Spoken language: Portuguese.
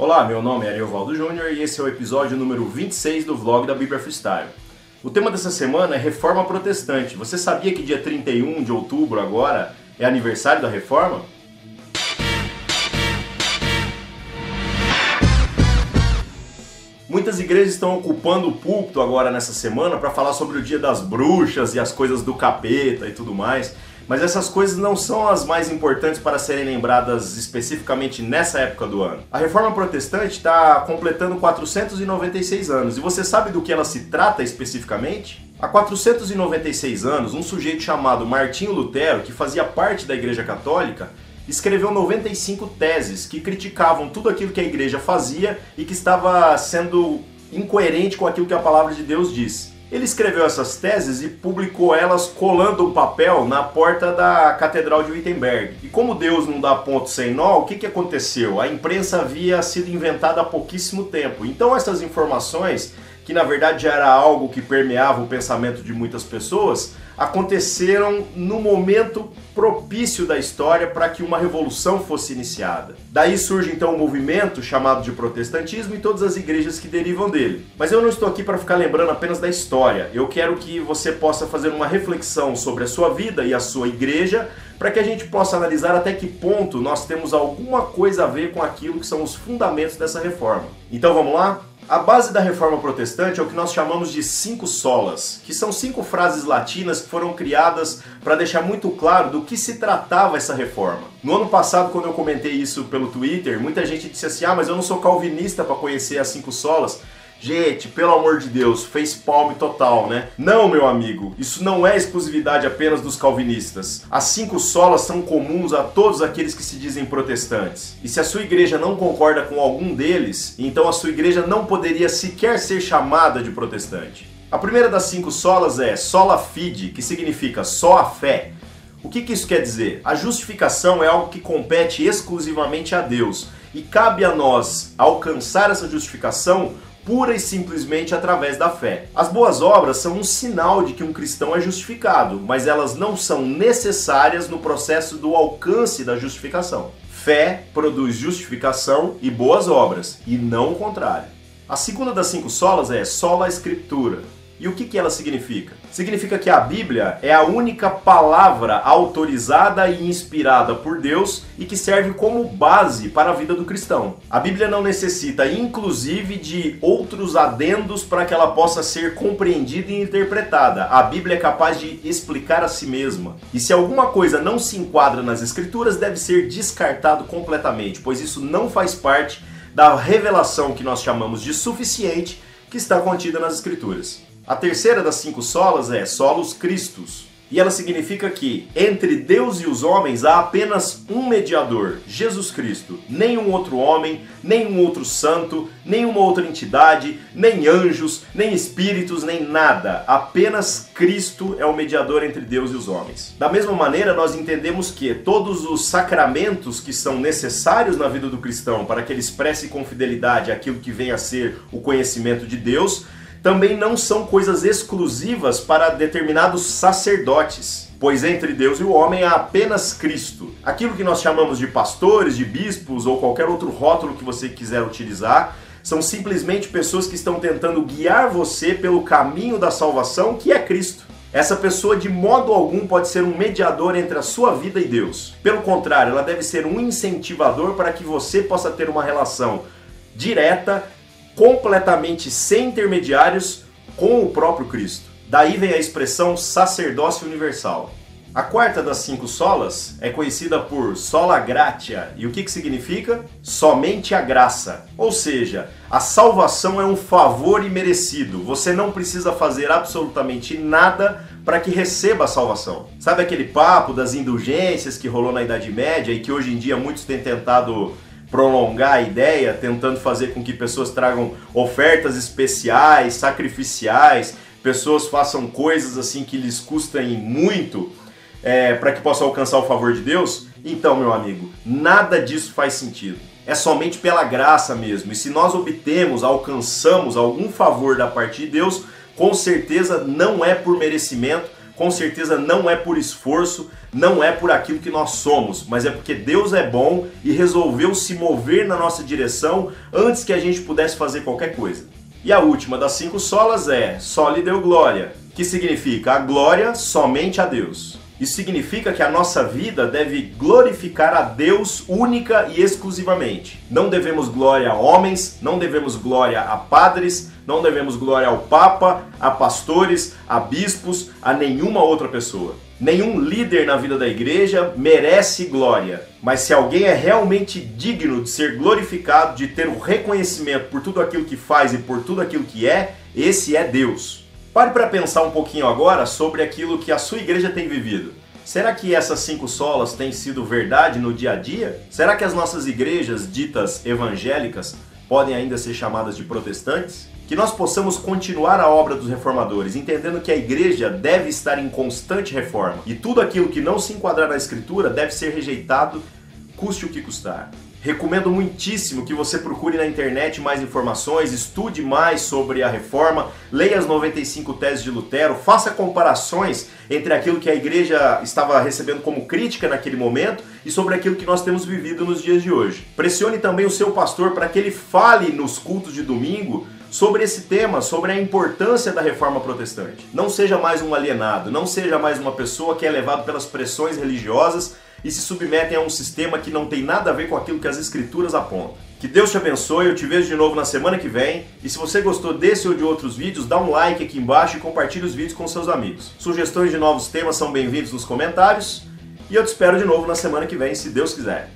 Olá, meu nome é Ariovaldo Júnior e esse é o episódio número 26 do vlog da Bíblia Freestyle. O tema dessa semana é Reforma Protestante. Você sabia que dia 31 de outubro agora é aniversário da Reforma? Muitas igrejas estão ocupando o púlpito agora nessa semana para falar sobre o dia das bruxas e as coisas do capeta e tudo mais. Mas essas coisas não são as mais importantes para serem lembradas especificamente nessa época do ano. A Reforma Protestante está completando 496 anos. E você sabe do que ela se trata especificamente? Há 496 anos, um sujeito chamado Martinho Lutero, que fazia parte da Igreja Católica, escreveu 95 teses que criticavam tudo aquilo que a igreja fazia e que estava sendo incoerente com aquilo que a palavra de Deus diz. Ele escreveu essas teses e publicou elas colando um papel na porta da Catedral de Wittenberg. E como Deus não dá ponto sem nó, o que aconteceu? A imprensa havia sido inventada há pouquíssimo tempo. Então essas informações, que na verdade já era algo que permeava o pensamento de muitas pessoas, aconteceram no momento propício da história para que uma revolução fosse iniciada. Daí surge então um movimento chamado de protestantismo e todas as igrejas que derivam dele. Mas eu não estou aqui para ficar lembrando apenas da história. Eu quero que você possa fazer uma reflexão sobre a sua vida e a sua igreja, para que a gente possa analisar até que ponto nós temos alguma coisa a ver com aquilo que são os fundamentos dessa reforma. Então vamos lá? A base da Reforma Protestante é o que nós chamamos de 5 solas, que são 5 frases latinas que foram criadas para deixar muito claro do que se tratava essa reforma. No ano passado, quando eu comentei isso pelo Twitter, muita gente disse assim, mas eu não sou calvinista para conhecer as 5 solas. Gente, pelo amor de Deus, fez palme total, né? Não, meu amigo, isso não é exclusividade apenas dos calvinistas. As 5 solas são comuns a todos aqueles que se dizem protestantes. E se a sua igreja não concorda com algum deles, então a sua igreja não poderia sequer ser chamada de protestante. A primeira das 5 solas é sola fide, que significa só a fé. O que isso quer dizer? A justificação é algo que compete exclusivamente a Deus. E cabe a nós alcançar essa justificação pura e simplesmente através da fé. As boas obras são um sinal de que um cristão é justificado, mas elas não são necessárias no processo do alcance da justificação. Fé produz justificação e boas obras, e não o contrário. A segunda das 5 solas é sola scriptura. E o que ela significa? Significa que a Bíblia é a única palavra autorizada e inspirada por Deus e que serve como base para a vida do cristão. A Bíblia não necessita, inclusive, de outros adendos para que ela possa ser compreendida e interpretada. A Bíblia é capaz de explicar a si mesma. E se alguma coisa não se enquadra nas Escrituras, deve ser descartado completamente, pois isso não faz parte da revelação que nós chamamos de suficiente que está contida nas Escrituras. A terceira das 5 solas é solus Christus, e ela significa que entre Deus e os homens há apenas um mediador, Jesus Cristo. Nenhum outro homem, nenhum outro santo, nenhuma outra entidade, nem anjos, nem espíritos, nem nada. Apenas Cristo é o mediador entre Deus e os homens. Da mesma maneira, nós entendemos que todos os sacramentos que são necessários na vida do cristão para que ele expresse com fidelidade aquilo que vem a ser o conhecimento de Deus, também não são coisas exclusivas para determinados sacerdotes, pois entre Deus e o homem há apenas Cristo. Aquilo que nós chamamos de pastores, de bispos ou qualquer outro rótulo que você quiser utilizar, são simplesmente pessoas que estão tentando guiar você pelo caminho da salvação, que é Cristo. Essa pessoa de modo algum pode ser um mediador entre a sua vida e Deus. Pelo contrário, ela deve ser um incentivador para que você possa ter uma relação direta, completamente sem intermediários, com o próprio Cristo. Daí vem a expressão sacerdócio universal. A quarta das 5 solas é conhecida por sola gratia. E o que significa? Somente a graça. Ou seja, a salvação é um favor imerecido. Você não precisa fazer absolutamente nada para que receba a salvação. Sabe aquele papo das indulgências que rolou na Idade Média e que hoje em dia muitos têm tentado prolongar a ideia, tentando fazer com que pessoas tragam ofertas especiais, sacrificiais, pessoas façam coisas assim que lhes custem muito para que possam alcançar o favor de Deus? Então, meu amigo, nada disso faz sentido. É somente pela graça mesmo. E se nós obtemos, alcançamos algum favor da parte de Deus, com certeza não é por merecimento, com certeza não é por esforço, não é por aquilo que nós somos, mas é porque Deus é bom e resolveu se mover na nossa direção antes que a gente pudesse fazer qualquer coisa. E a última das 5 solas é só lhe deu glória, que significa a glória somente a Deus. Isso significa que a nossa vida deve glorificar a Deus única e exclusivamente. Não devemos glória a homens, não devemos glória a padres, não devemos glória ao Papa, a pastores, a bispos, a nenhuma outra pessoa. Nenhum líder na vida da igreja merece glória. Mas se alguém é realmente digno de ser glorificado, de ter o reconhecimento por tudo aquilo que faz e por tudo aquilo que é, esse é Deus. Pare para pensar um pouquinho agora sobre aquilo que a sua igreja tem vivido. Será que essas 5 solas têm sido verdade no dia a dia? Será que as nossas igrejas ditas evangélicas podem ainda ser chamadas de protestantes? Que nós possamos continuar a obra dos reformadores, entendendo que a igreja deve estar em constante reforma e tudo aquilo que não se enquadrar na Escritura deve ser rejeitado, custe o que custar. Recomendo muitíssimo que você procure na internet mais informações, estude mais sobre a reforma, leia as 95 teses de Lutero, faça comparações entre aquilo que a igreja estava recebendo como crítica naquele momento e sobre aquilo que nós temos vivido nos dias de hoje. Pressione também o seu pastor para que ele fale nos cultos de domingo sobre esse tema, sobre a importância da reforma protestante. Não seja mais um alienado, não seja mais uma pessoa que é levado pelas pressões religiosas e se submetem a um sistema que não tem nada a ver com aquilo que as Escrituras apontam. Que Deus te abençoe, eu te vejo de novo na semana que vem. E se você gostou desse ou de outros vídeos, dá um like aqui embaixo e compartilhe os vídeos com seus amigos. Sugestões de novos temas são bem-vindos nos comentários. E eu te espero de novo na semana que vem, se Deus quiser.